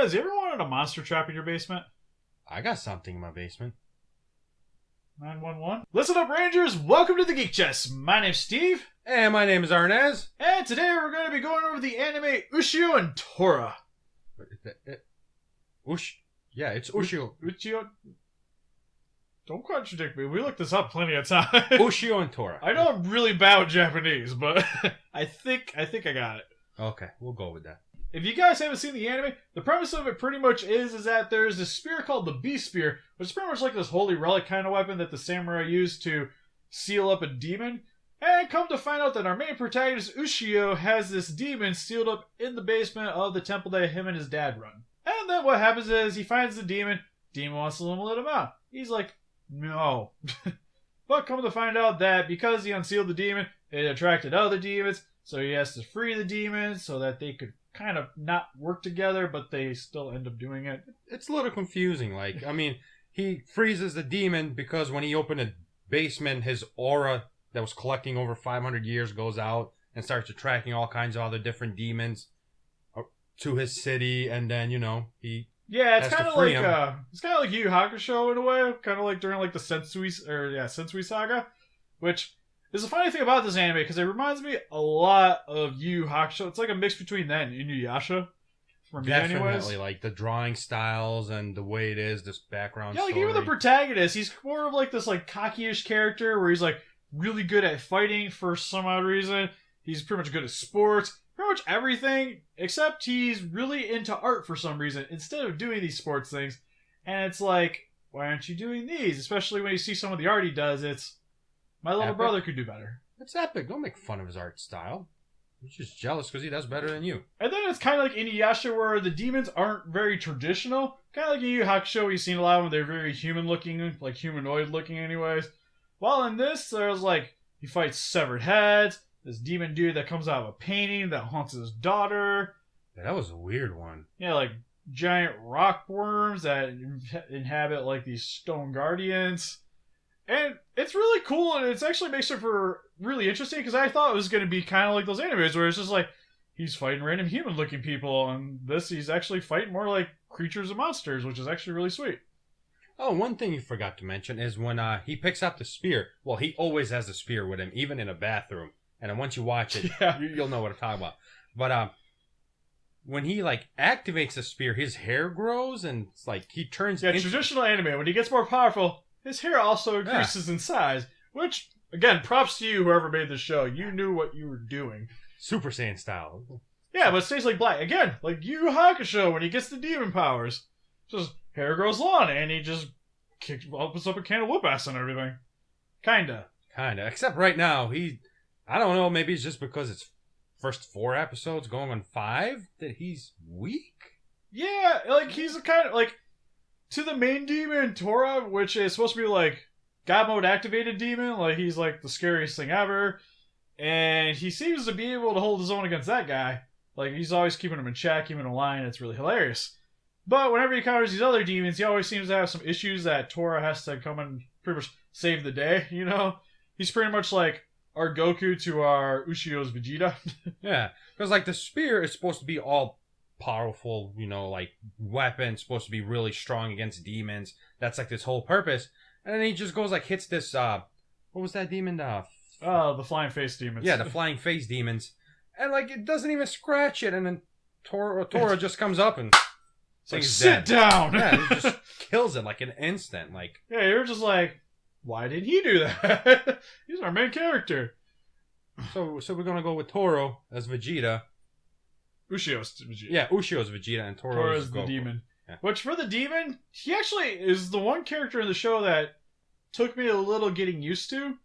Arnes, you ever wanted a monster trap in your basement? I got something in my basement. 911. Listen up, Rangers! Welcome to the Geek Chest. My name's Steve. And my name is Arnes. And today we're going to be going over the anime Ushio and Tora. Yeah, it's Ushio. Ushio? Don't contradict me. We looked this up plenty of times. Ushio and Tora. I know I'm really bad with Japanese, but I think I got it. Okay, we'll go with that. If you guys haven't seen the anime, the premise of it pretty much is that there's this spear called the Beast Spear, which is pretty much like this holy relic kind of weapon that the samurai used to seal up a demon. And come to find out that our main protagonist, Ushio, has this demon sealed up in the basement of the temple that him and his dad run. And then what happens is he finds the demon. Demon wants to let him out. He's like, no. But come to find out that because he unsealed the demon, it attracted other demons. So he has to free the demon so that they could kind of not work together, but they still end up doing it. It's a little confusing. He freezes the demon because when he opened a basement, his aura that was collecting over 500 years goes out and starts attracting all kinds of other different demons to his city, and then, he it's kind of like him. It's kind of like Yu Yu Hakusho in a way, kind of like during like the Sensui Saga, which is a funny thing about this anime because it reminds me a lot of Yu Yu Hakusho. It's like a mix between that and Inuyasha. For me, Definitely, anyways. like the drawing styles and the way it is, this background Yeah, like story. even the protagonist, he's more of like this like cocky-ish character where he's like really good at fighting for some odd reason. He's pretty much good at sports, pretty much everything, except he's really into art for some reason instead of doing these sports things. And it's like, why aren't you doing these? Especially when you see some of the art he does, it's, my little brother could do better. It's epic. Don't make fun of his art style. I'm just jealous because he does better than you. And then it's kind of like Inuyasha where the demons aren't very traditional. Kind of like in Yu Yu Hakusho, you've seen a lot of them, they're very human looking, like humanoid looking anyways. While in this, there's like, he fights severed heads, this demon dude that comes out of a painting that haunts his daughter. Yeah, that was a weird one. Yeah, like giant rock worms that inhabit like these stone guardians. And it's really cool, and it actually makes it for really interesting, because I thought it was going to be kind of like those animes where it's just like, he's fighting random human-looking people, and this, he's actually fighting more like creatures and monsters, which is actually really sweet. Oh, one thing you forgot to mention is when he picks up the spear, well, he always has the spear with him, even in a bathroom. And then once you watch it, you'll know what I'm talking about. But when he activates the spear, his hair grows, and it's like he turns into... Traditional anime, when he gets more powerful, his hair also increases in size, which, again, props to you, whoever made this show. You knew what you were doing. Super Saiyan style. Yeah, but it stays like black. Again, like Yu Yu Hakusho, when he gets the demon powers. Just hair grows long, and he just opens up a can of whoop ass and everything. Kinda. Except right now, I don't know, maybe it's just because it's first 4 episodes going on 5 that he's weak? Yeah, like he's a kind of like, to the main demon, Tora, which is supposed to be like God mode activated demon, like he's like the scariest thing ever. And he seems to be able to hold his own against that guy. Like he's always keeping him in check, keeping him in line, it's really hilarious. But whenever he encounters these other demons, he always seems to have some issues that Tora has to come and pretty much save the day, you know? He's pretty much like our Goku to our Ushio's Vegeta. Yeah, because the spear is supposed to be all powerful, weapon, supposed to be really strong against demons. That's this whole purpose. And then he just goes hits this, what was that demon? The flying face demons. Yeah, the flying face demons. And it doesn't even scratch it, and then Tora just comes up and... sit down! Yeah, he just kills it an instant. Yeah, you're just like, why did he do that? He's our main character. So we're gonna go with Toro as Vegeta. Ushio's Vegeta. Yeah, Ushio's Vegeta and Toro's the Goku. demon. Yeah. Which for the demon, he actually is the one character in the show that took me a little getting used to.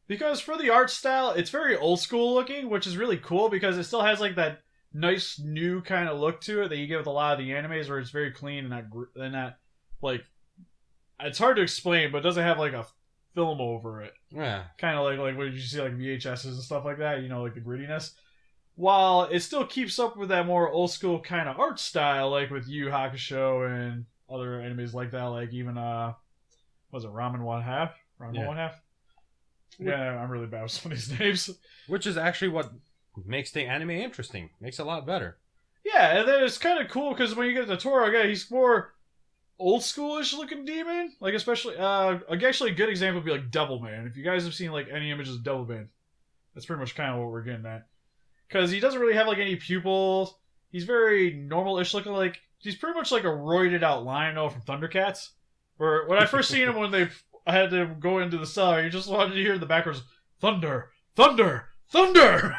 Because for the art style, it's very old school looking, which is really cool because it still has that nice new kind of look to it that you get with a lot of the animes where it's very clean and not it's hard to explain, but it doesn't have a film over it. Yeah. Kind of like what you see VHSs and stuff like that, the grittiness. While it still keeps up with that more old school kind of art style, like with Yu Yu Hakusho and other animes like that, like even was it Ramen One Half? One Half? Yeah, I'm really bad with some of these names. Which is actually what makes the anime interesting. Makes it a lot better. Yeah, and then it's kind of cool because when you get the Tora guy, he's more old schoolish looking demon. Like especially, actually a good example would be like Devilman. If you guys have seen like any images of Devilman, that's pretty much kind of what we're getting at. Because he doesn't really have like any pupils. He's very normal-ish looking. Like he's pretty much like a roided out Lion-O from Thundercats. Where when I first seen him when I had to go into the cellar, you just wanted to hear the backwards thunder, thunder, thunder.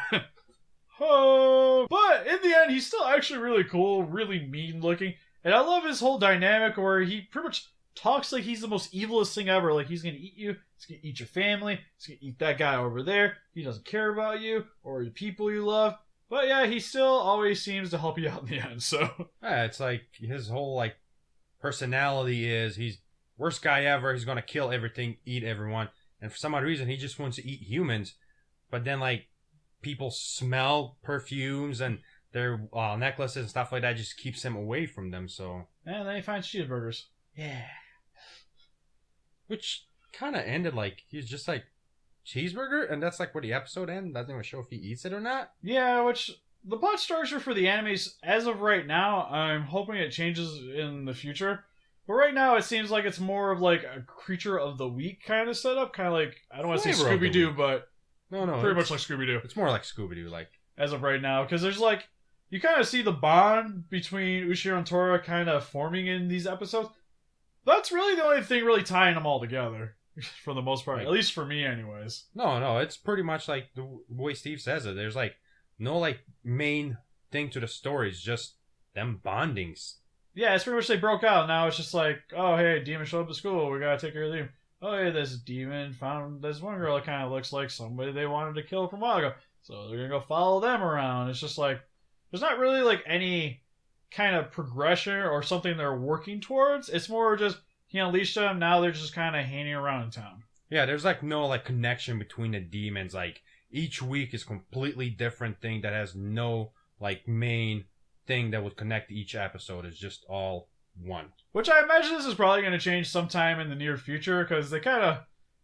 Oh, but in the end, he's still actually really cool, really mean looking, and I love his whole dynamic where he pretty much talks like he's the most evilest thing ever. Like he's gonna eat you, he's gonna eat your family, he's gonna eat that guy over there. He doesn't care about you or the people you love. But yeah, he still always seems to help you out in the end. So yeah, it's like his whole like personality is he's worst guy ever. He's gonna kill everything, eat everyone, and for some odd reason, he just wants to eat humans. But then like people smell perfumes and their necklaces and stuff like that just keeps him away from them. So and then he finds cheeseburgers. yeah, which kind of ended like he's just like cheeseburger, and that's like where the episode ends. Doesn't even show if he eats it or not. Yeah, which the plot structure for the animes as of right now, I'm hoping it changes in the future. But right now, it seems like it's more of like a creature of the week kind of setup, kind of like I don't want to say Scooby Doo, but no, pretty much like Scooby Doo. It's more like Scooby Doo, like as of right now, because there's like you kind of see the bond between Ushio and Tora kind of forming in these episodes. That's really the only thing really tying them all together, for the most part, like, at least for me, anyways. No, it's pretty much like the way Steve says it. There's like no like main thing to the story. It's just them bondings. Yeah, it's pretty much they broke out. Now it's just like, oh hey, demon showed up to school. We gotta take care of the demon. Oh hey, this demon found this one girl that kind of looks like somebody they wanted to kill from a while ago. So they're gonna go follow them around. It's just like there's not really like any kind of progression or something they're working towards. It's more just he unleashed them. Now they're just kind of hanging around in town. Yeah, there's like no like connection between the demons. Like each week is completely different thing that has no like main thing that would connect each episode. It's just all one. Which I imagine this is probably going to change sometime in the near future because they kind of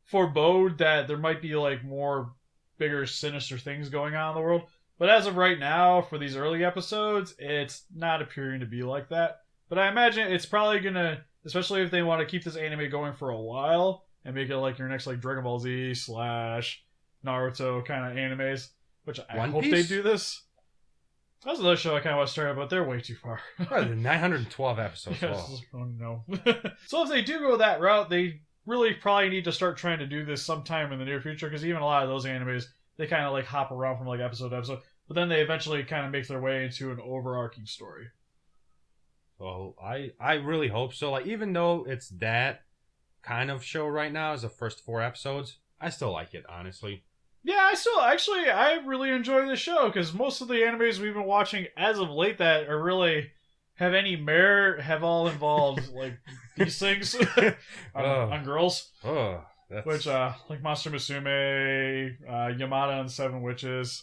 forebode that there might be like more bigger sinister things going on in the world. But as of right now, for these early episodes, it's not appearing to be like that. But I imagine it's probably going to, especially if they want to keep this anime going for a while and make it like your next like Dragon Ball Z / Naruto kind of animes, which I hope they do this. That's another show I kind of want to start, but they're way too far. Right, 912 episodes. Yes, oh no. So if they do go that route, they really probably need to start trying to do this sometime in the near future, because even a lot of those animes, they kind of like hop around from like episode to episode, but then they eventually kind of make their way into an overarching story. Well, I really hope so. Like, even though it's that kind of show right now as the first 4 episodes, I still like it, honestly. Yeah, I really enjoy this show, because most of the animes we've been watching as of late that are really have any merit have all involved like these things on girls. Oh, which like Monster Musume, Yamada and Seven Witches,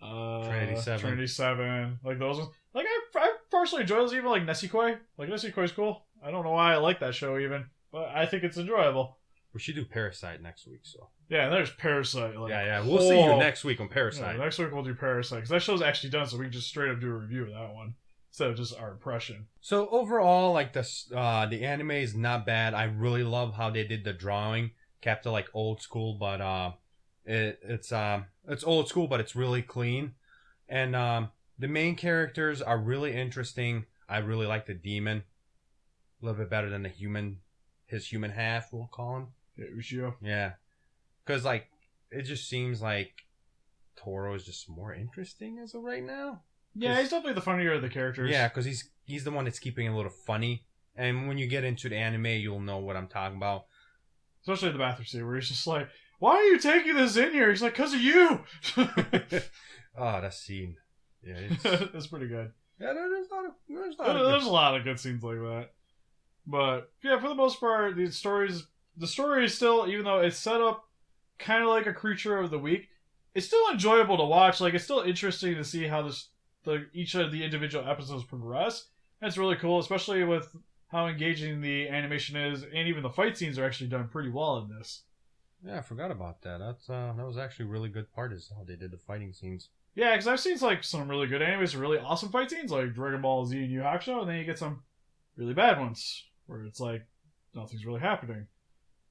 Trinity 7, like those ones. Like I personally enjoy those. Even like Nesikoi. Like Nesikoi's cool. I don't know why I like that show even, but I think it's enjoyable. We should do Parasite next week, so. Yeah, and there's Parasite. Like, yeah. We'll see you next week on Parasite. Yeah, next week we'll do Parasite, because that show's actually done, so we can just straight up do a review of that one instead of just our impression. So overall, like the anime is not bad. I really love how they did the drawing, kept it like old school, but it's old school, but it's really clean, and the main characters are really interesting. I really like the demon a little bit better than the human, his human half, we'll call him. Yeah, Ushio. Yeah. Because, like, it just seems like Toro is just more interesting as of right now. Yeah, he's definitely the funnier of the characters. Yeah, because he's the one that's keeping it a little funny. And when you get into the anime, you'll know what I'm talking about. Especially the bathroom scene where he's just like, why are you taking this in here? He's like, because of you! Oh, that scene. Yeah, it's pretty good. Yeah, there's a lot of good scenes like that. But, yeah, for the most part, the story is still, even though it's set up kind of like a creature of the week, it's still enjoyable to watch. Like, it's still interesting to see how each of the individual episodes progress. And it's really cool, especially with how engaging the animation is, and even the fight scenes are actually done pretty well in this. Yeah, I forgot about that. That was actually a really good part, is how they did the fighting scenes. Yeah, because I've seen like some really good animes, really awesome fight scenes, like Dragon Ball Z and Yu Yu Hakusho, and then you get some really bad ones where it's like nothing's really happening.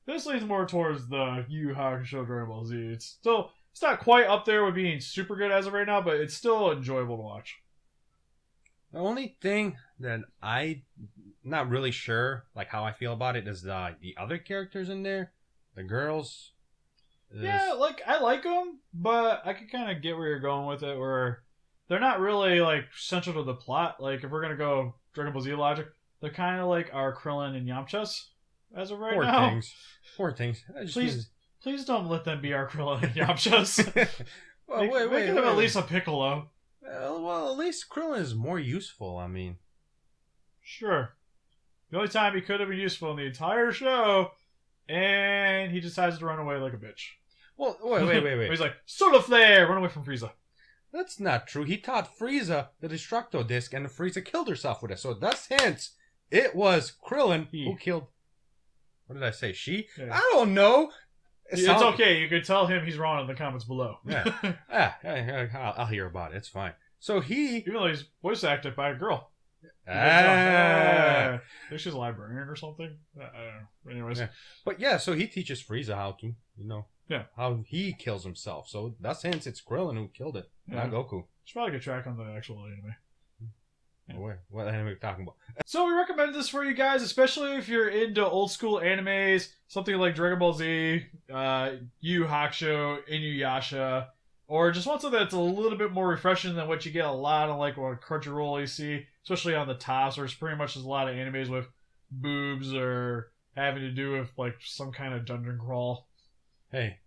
This leans more towards the Yu Yu Hakusho Dragon Ball Z. It's not quite up there with being super good as of right now, but it's still enjoyable to watch. The only thing that I'm not really sure, like how I feel about it, is the other characters in there, the girls. Yeah, like I like them, but I can kind of get where you're going with it. Where they're not really like central to the plot. Like if we're gonna go Dragon Ball Z logic, they're kind of like our Krillin and Yamchas as of right Poor now. Poor things. Please don't let them be our Krillin and Yamchas. Well, Make them at least a Piccolo. Well, at least Krillin is more useful. I mean, sure. The only time he could have been useful in the entire show, and he decides to run away like a bitch. Well, wait. He's like, Soda Flare! Run away from Frieza. That's not true. He taught Frieza the Destructo Disc, and Frieza killed herself with it. So thus hence, it was Krillin who killed... What did I say? She? Yeah. I don't know. It's okay. You can tell him he's wrong in the comments below. Yeah. I'll hear about it. It's fine. So he... Even though he's voice acted by a girl. I think she's a librarian or something. I don't know. Anyways. Yeah. But yeah, so he teaches Frieza how to, how he kills himself. So thus hence it's Krillin who killed it, not Goku. Should probably get track on the actual anime. Yeah. What anime are we talking about? So we recommend this for you guys, especially if you're into old school animes, something like Dragon Ball Z, Yu Yu Hakusho, Inuyasha, or just want something that's a little bit more refreshing than what you get a lot of, like what Crunchyroll you see, especially on the tops, where it's pretty much just a lot of animes with boobs or having to do with like some kind of dungeon crawl. Hey,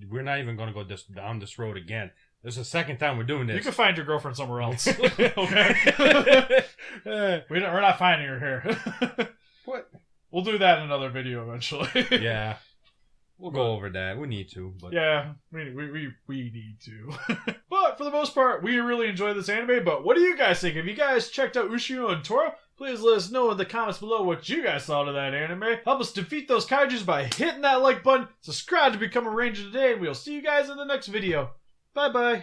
we're not even going to go down this road again. This is the second time we're doing this. You can find your girlfriend somewhere else. Okay? We're not finding her here. What? We'll do that in another video eventually. Yeah. We'll go over that. We need to. But... Yeah, we need to. But for the most part, we really enjoy this anime. But what do you guys think? Have you guys checked out Ushio and Tora? Please let us know in the comments below what you guys thought of that anime. Help us defeat those kaijus by hitting that like button. Subscribe to become a ranger today, and we'll see you guys in the next video. Bye-bye.